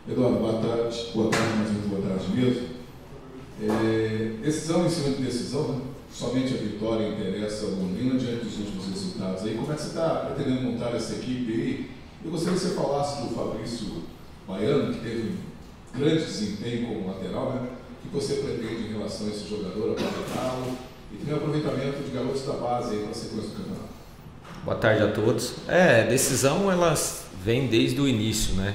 Eduardo, boa tarde, mais uma boa tarde mesmo. Decisão em cima de decisão, né? Somente a vitória interessa ao Londrina diante dos últimos resultados. Aí, como é que você está pretendendo montar essa equipe aí? Eu gostaria que você falasse do Fabrício Baiano, que teve um grande desempenho como lateral, né? O que você pretende em relação a esse jogador, aproveitá-lo e também o aproveitamento de garotos da base aí para a sequência do campeonato? Boa tarde a todos. Decisão elas vem desde o início, né?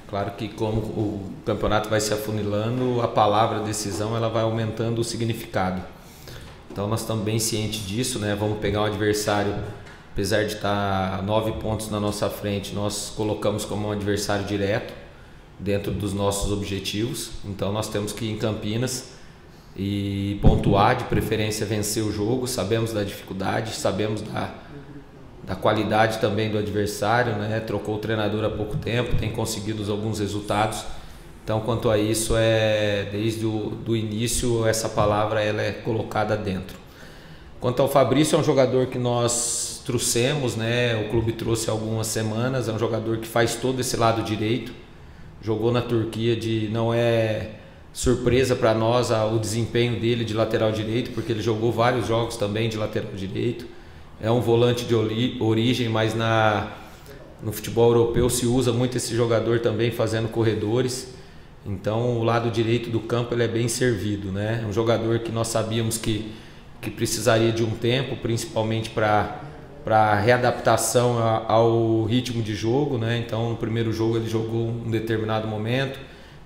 Claro que como o campeonato vai se afunilando, a palavra decisão ela vai aumentando o significado. Então nós estamos bem cientes disso, né? Vamos pegar um adversário, apesar de estar 9 pontos na nossa frente, nós colocamos como um adversário direto dentro dos nossos objetivos. Então nós temos que ir em Campinas e pontuar, de preferência vencer o jogo. Sabemos da dificuldade, sabemos da qualidade também do adversário, né? Trocou o treinador há pouco tempo, tem conseguido alguns resultados. Então, quanto a isso, desde o início, essa palavra ela é colocada dentro. Quanto ao Fabrício, é um jogador que nós trouxemos, né? O clube trouxe há algumas semanas, é um jogador que faz todo esse lado direito. Jogou na Turquia, não é surpresa para nós o desempenho dele de lateral direito, porque ele jogou vários jogos também de lateral direito. É um volante de origem, mas no futebol europeu se usa muito esse jogador também fazendo corredores. Então o lado direito do campo ele é bem servido, né? É um jogador que nós sabíamos que precisaria de um tempo, principalmente para readaptação ao ritmo de jogo, né? Então no primeiro jogo ele jogou um determinado momento.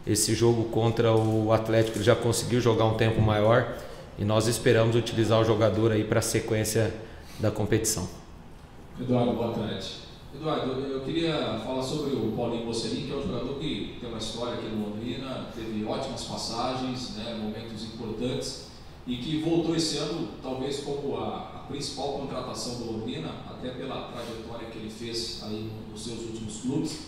Esse jogo contra o Atlético ele já conseguiu jogar um tempo maior e nós esperamos utilizar o jogador aí para a sequência da competição. Eduardo, boa tarde. Eduardo, eu queria falar sobre o Paulinho Mocelin, que é um jogador que tem uma história aqui no Londrina, teve ótimas passagens, né, momentos importantes, e que voltou esse ano talvez como a principal contratação do Londrina, até pela trajetória que ele fez aí nos seus últimos clubes.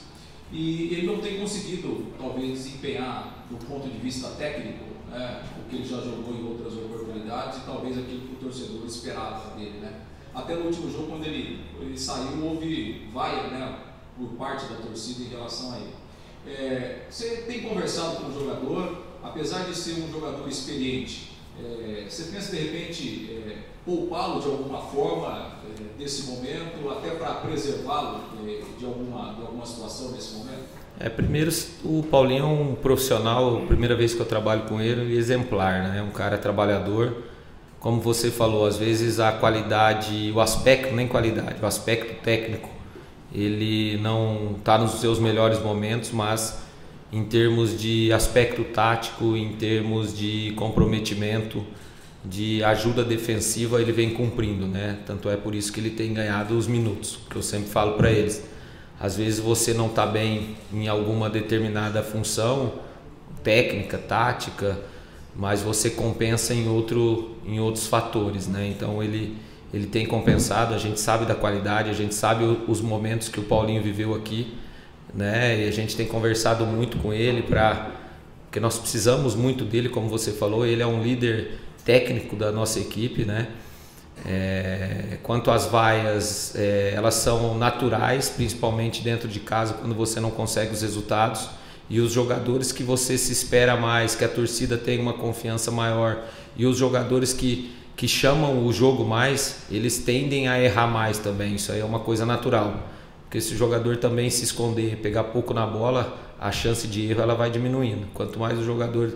E ele não tem conseguido talvez desempenhar do ponto de vista técnico, né, o que ele já jogou em outras oportunidades e talvez aquilo que o torcedor esperava dele, né? Até no último jogo, quando ele saiu, houve vaia, né, por parte da torcida em relação a ele. Você tem conversado com o jogador, apesar de ser um jogador experiente, você pensa de repente poupá-lo de alguma forma nesse momento, até para preservá-lo de alguma situação nesse momento? Primeiro, o Paulinho é um profissional, primeira vez que eu trabalho com ele, exemplar, né? É um cara trabalhador. Como você falou, às vezes a qualidade, o aspecto, nem qualidade, o aspecto técnico, ele não está nos seus melhores momentos, mas em termos de aspecto tático, em termos de comprometimento, de ajuda defensiva, ele vem cumprindo, né? Tanto é por isso que ele tem ganhado os minutos, que eu sempre falo para eles. Às vezes você não está bem em alguma determinada função, técnica, tática, mas você compensa em outros fatores, né? Então ele tem compensado, a gente sabe da qualidade, a gente sabe os momentos que o Paulinho viveu aqui, né? E a gente tem conversado muito com ele porque nós precisamos muito dele, como você falou, ele é um líder técnico da nossa equipe, né? Quanto às vaias, elas são naturais, principalmente dentro de casa, quando você não consegue os resultados. E os jogadores que você se espera mais, que a torcida tem uma confiança maior, e os jogadores que chamam o jogo mais, eles tendem a errar mais também. Isso aí é uma coisa natural, porque se o jogador também se esconder, pegar pouco na bola, a chance de erro ela vai diminuindo. Quanto mais o jogador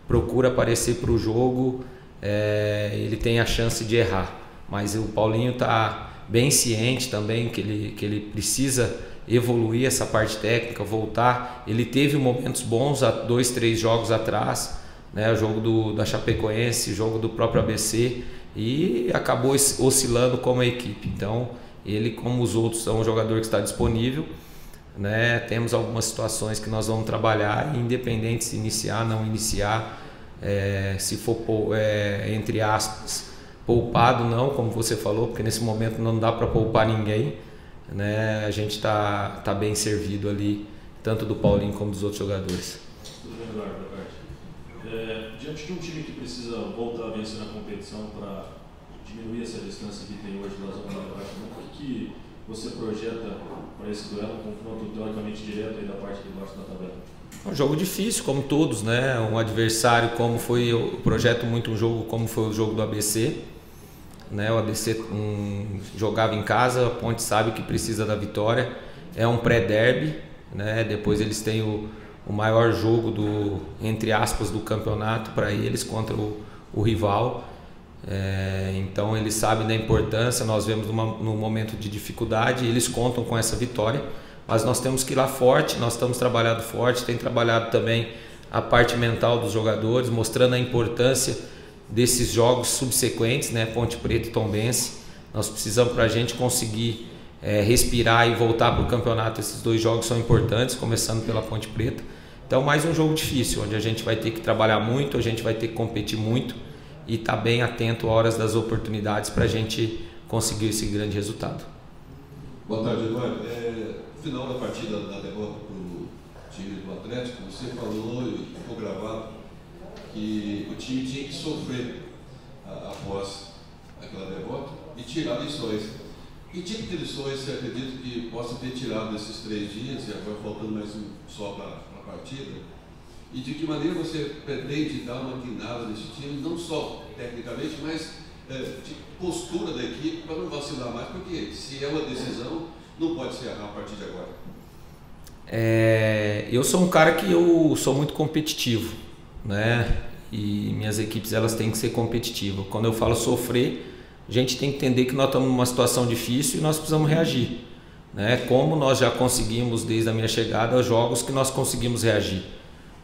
procura aparecer para o jogo, ele tem a chance de errar. Mas o Paulinho está bem ciente também que ele precisa evoluir essa parte técnica, voltar. Ele teve momentos bons há 2, 3 jogos atrás, né? O jogo da Chapecoense, o jogo do próprio ABC, e acabou oscilando como a equipe. Então ele, como os outros, é um jogador que está disponível, né? Temos algumas situações que nós vamos trabalhar, independente se iniciar, não iniciar, se for entre aspas poupado, não, como você falou, porque nesse momento não dá para poupar ninguém, né? A gente tá bem servido ali, tanto do Paulinho como dos outros jogadores. Tudo bem, Eduardo, boa tarde. Diante de um time que precisa voltar a vencer na competição para diminuir essa distância que tem hoje da zona de baixo, o que você projeta para esse duelo, um confronto teoricamente direto aí da parte de baixo da tabela? Um jogo difícil, como todos, né? Um adversário, como foi o projeto muito um jogo, como foi o jogo do ABC, né? O ABC jogava em casa, a Ponte sabe que precisa da vitória. É um pré-derby, né? Depois eles têm o maior jogo do, entre aspas, do campeonato para eles contra o rival. Então eles sabem da importância. Nós vemos num momento de dificuldade, eles contam com essa vitória. Mas nós temos que ir lá forte, nós estamos trabalhando forte, tem trabalhado também a parte mental dos jogadores, mostrando a importância desses jogos subsequentes, né? Ponte Preta e Tombense. Nós precisamos, para a gente conseguir respirar e voltar para o campeonato, esses 2 jogos são importantes, começando pela Ponte Preta. Então mais um jogo difícil, onde a gente vai ter que trabalhar muito, a gente vai ter que competir muito e estar bem atento a horas das oportunidades para a gente conseguir esse grande resultado. Boa tarde, Eduardo. Final da partida da derrota para o time do Atlético, você falou e ficou gravado que o time tinha que sofrer após aquela derrota e tirar lições. Que tipo de lições você acredita que possa ter tirado desses 3 dias, e agora faltando mais um só para a partida? E de que maneira você pretende dar uma guinada nesse time, não só tecnicamente, mas de postura da equipe, para não vacilar mais, porque se é uma decisão, não pode se errar a partir de agora. Eu sou um cara que eu sou muito competitivo, né? E minhas equipes elas têm que ser competitivas. Quando eu falo sofrer, a gente tem que entender que nós estamos numa situação difícil e nós precisamos reagir, né? Como nós já conseguimos desde a minha chegada, jogos que nós conseguimos reagir,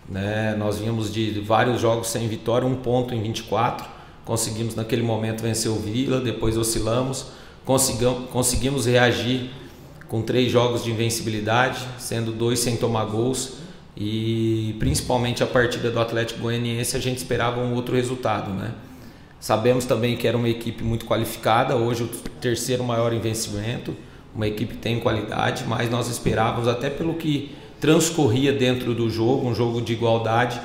né? Nós vínhamos de vários jogos sem vitória, 1 ponto em 24, conseguimos naquele momento vencer o Vila, depois oscilamos, conseguimos reagir com 3 jogos de invencibilidade, sendo 2 sem tomar gols, e principalmente a partida do Atlético Goianiense a gente esperava um outro resultado, né? Sabemos também que era uma equipe muito qualificada, hoje o 3º maior em vencimento, uma equipe que tem qualidade, mas nós esperávamos, até pelo que transcorria dentro do jogo, um jogo de igualdade,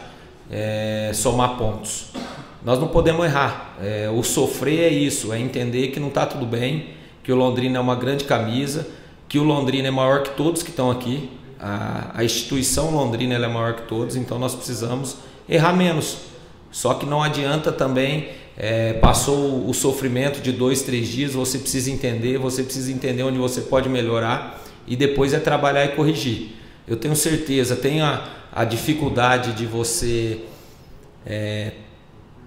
somar pontos. Nós não podemos errar, o sofrer é isso, é entender que não está tudo bem, que o Londrina é uma grande camisa, que o Londrina é maior que todos que estão aqui, a instituição Londrina ela é maior que todos, então nós precisamos errar menos. Só que não adianta também, passou o sofrimento de 2, 3 dias, você precisa entender onde você pode melhorar e depois trabalhar e corrigir. Eu tenho certeza, tem a dificuldade de você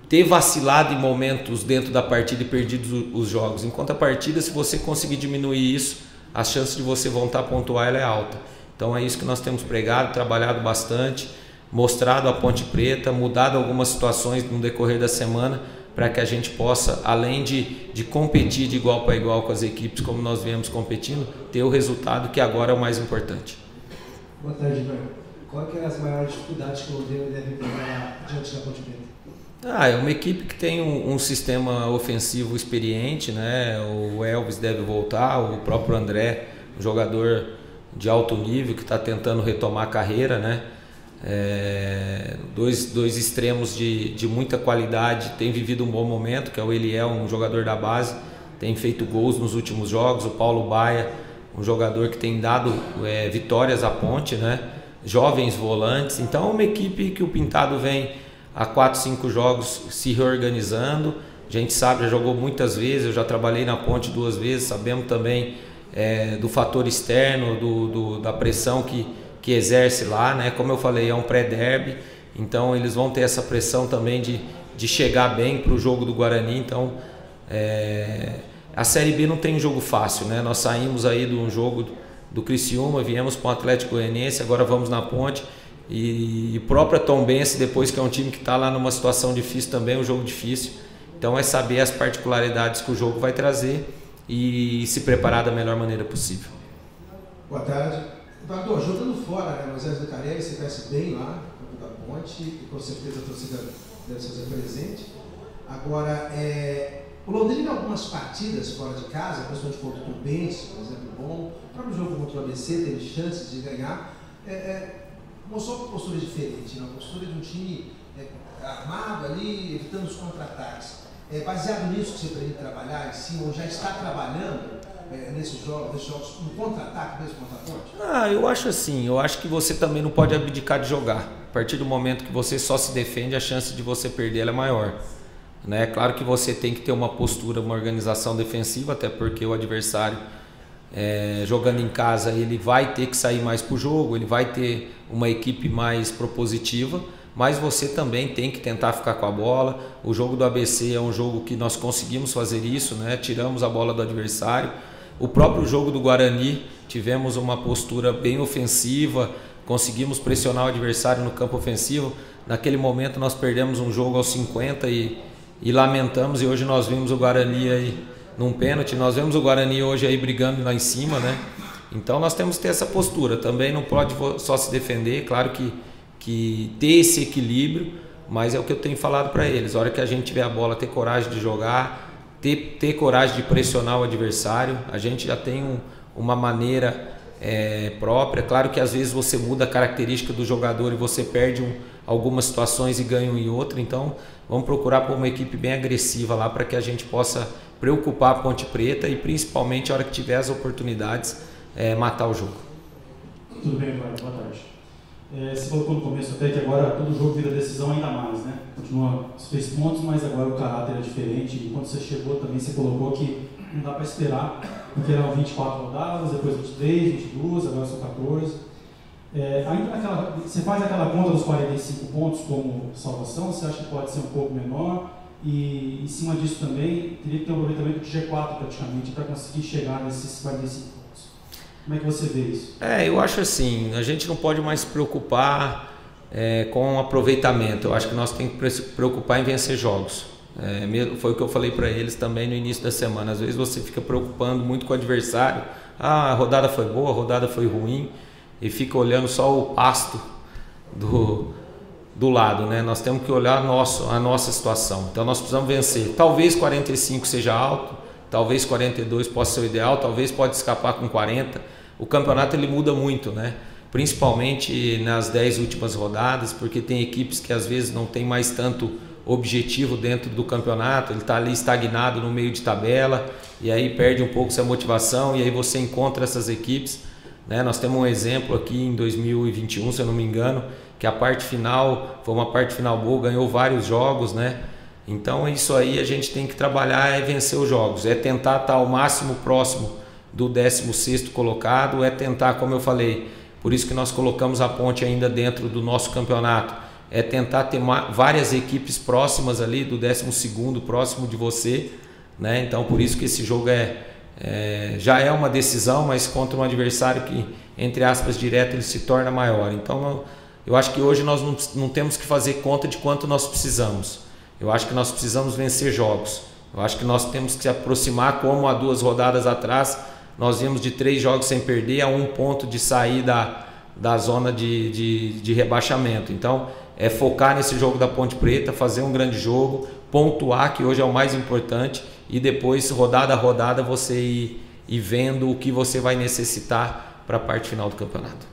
ter vacilado em momentos dentro da partida e perdido os jogos. Enquanto a partida, se você conseguir diminuir isso, a chance de você voltar a pontuar ela é alta. Então é isso que nós temos pregado, trabalhado bastante, mostrado a Ponte Preta, mudado algumas situações no decorrer da semana para que a gente possa, além de competir de igual para igual com as equipes como nós viemos competindo, ter o resultado que agora é o mais importante. Boa tarde, Ivan. Qual que é as maiores dificuldades que o Londrina deve enfrentar diante da Ponte Preta? É uma equipe que tem um sistema ofensivo experiente, né? O Elvis deve voltar, o próprio André, um jogador de alto nível que está tentando retomar a carreira, né? Dois extremos de muita qualidade, tem vivido um bom momento, que é o Eliel, um jogador da base, tem feito gols nos últimos jogos, o Paulo Baia, um jogador que tem dado vitórias à Ponte, né? Jovens volantes, então é uma equipe que o Pintado vem há 4, 5 jogos se reorganizando. A gente sabe, já jogou muitas vezes, eu já trabalhei na Ponte 2 vezes, sabemos também do fator externo, da pressão que exerce lá, né? Como eu falei, é um pré-derby, então eles vão ter essa pressão também de chegar bem para o jogo do Guarani. Então a Série B não tem jogo fácil, né? Nós saímos aí de um jogo do Criciúma, viemos para o Atlético Goianiense, agora vamos na Ponte. E própria Tombense, depois, que é um time que está lá numa situação difícil também, um jogo difícil. Então é saber as particularidades que o jogo vai trazer e se preparar da melhor maneira possível. Boa tarde. Eduardo, jogando fora, né, Moisés do Carelli, você conhece bem lá, no campo da Ponte, e com certeza a torcida deve se fazer presente. Agora, o Londrina em algumas partidas fora de casa, principalmente contra o Tombense, por exemplo, bom, o próprio jogo contra o ABC teve chances de ganhar, mostrou uma postura diferente, né? Uma postura de um time armado ali, evitando os contra-ataques. Baseado nisso que você pretende trabalhar em cima, ou já está trabalhando, nesses jogos no contra-ataque mesmo contra a Ponte? Eu acho assim, eu acho que você também não pode abdicar de jogar. A partir do momento que você só se defende, a chance de você perder ela é maior. Né? Claro que você tem que ter uma postura, uma organização defensiva, até porque o adversário, jogando em casa, ele vai ter que sair mais para o jogo, ele vai ter uma equipe mais propositiva, mas você também tem que tentar ficar com a bola. O jogo do ABC é um jogo que nós conseguimos fazer isso, né? Tiramos a bola do adversário. O próprio jogo do Guarani, tivemos uma postura bem ofensiva, conseguimos pressionar o adversário no campo ofensivo. Naquele momento nós perdemos um jogo aos 50 e lamentamos, e hoje nós vimos o Guarani aí num pênalti, nós vemos o Guarani hoje aí brigando lá em cima, né? Então nós temos que ter essa postura, também não pode só se defender, claro que ter esse equilíbrio, mas é o que eu tenho falado para eles, a hora que a gente tiver a bola, ter coragem de jogar, ter coragem de pressionar o adversário. A gente já tem uma maneira própria, claro que às vezes você muda a característica do jogador e você perde algumas situações e ganha em outra, então vamos procurar por uma equipe bem agressiva lá para que a gente possa preocupar a Ponte Preta e principalmente a hora que tiver as oportunidades, matar o jogo. Tudo bem, Eduardo, boa tarde. Você colocou no começo até que agora todo jogo vira decisão ainda mais, né? Continua os 3 pontos, mas agora o caráter é diferente. E quando você chegou também, você colocou que não dá para esperar, porque eram 24 rodadas, depois 23, 22, agora são 14. Ainda você faz aquela conta dos 45 pontos como salvação, você acha que pode ser um pouco menor? E em cima disso também, teria que ter um aproveitamento de G4 praticamente para conseguir chegar nesses 45 pontos. Como é que você vê isso? Eu acho assim, a gente não pode mais se preocupar com o aproveitamento. Eu acho que nós temos que se preocupar em vencer jogos. Foi o que eu falei para eles também no início da semana. Às vezes você fica preocupando muito com o adversário. A rodada foi boa, a rodada foi ruim, e fica olhando só o pasto do lado, né? Nós temos que olhar a nossa situação. Então nós precisamos vencer. Talvez 45 seja alto, talvez 42 possa ser o ideal, talvez pode escapar com 40. O campeonato ele muda muito, né? Principalmente nas 10 últimas rodadas, porque tem equipes que às vezes não tem mais tanto objetivo dentro do campeonato, ele está ali estagnado no meio de tabela, e aí perde um pouco essa motivação, e aí você encontra essas equipes, né? Nós temos um exemplo aqui em 2021, se eu não me engano, que a parte final foi uma parte final boa, ganhou vários jogos, né? Então isso aí a gente tem que trabalhar, vencer os jogos, tentar estar ao máximo próximo do 16º colocado, tentar, como eu falei, por isso que nós colocamos a Ponte ainda dentro do nosso campeonato, tentar ter várias equipes próximas ali do 12º, próximo de você, né? Então por isso que esse jogo já é uma decisão, mas contra um adversário que, entre aspas, direto, ele se torna maior. Então eu acho que hoje nós não temos que fazer conta de quanto nós precisamos. Eu acho que nós precisamos vencer jogos. Eu acho que nós temos que se aproximar, como há 2 rodadas atrás, nós vimos de 3 jogos sem perder a 1 ponto de sair da zona de rebaixamento. Então, focar nesse jogo da Ponte Preta, fazer um grande jogo, pontuar, que hoje é o mais importante, e depois, rodada a rodada, você ir vendo o que você vai necessitar para a parte final do campeonato.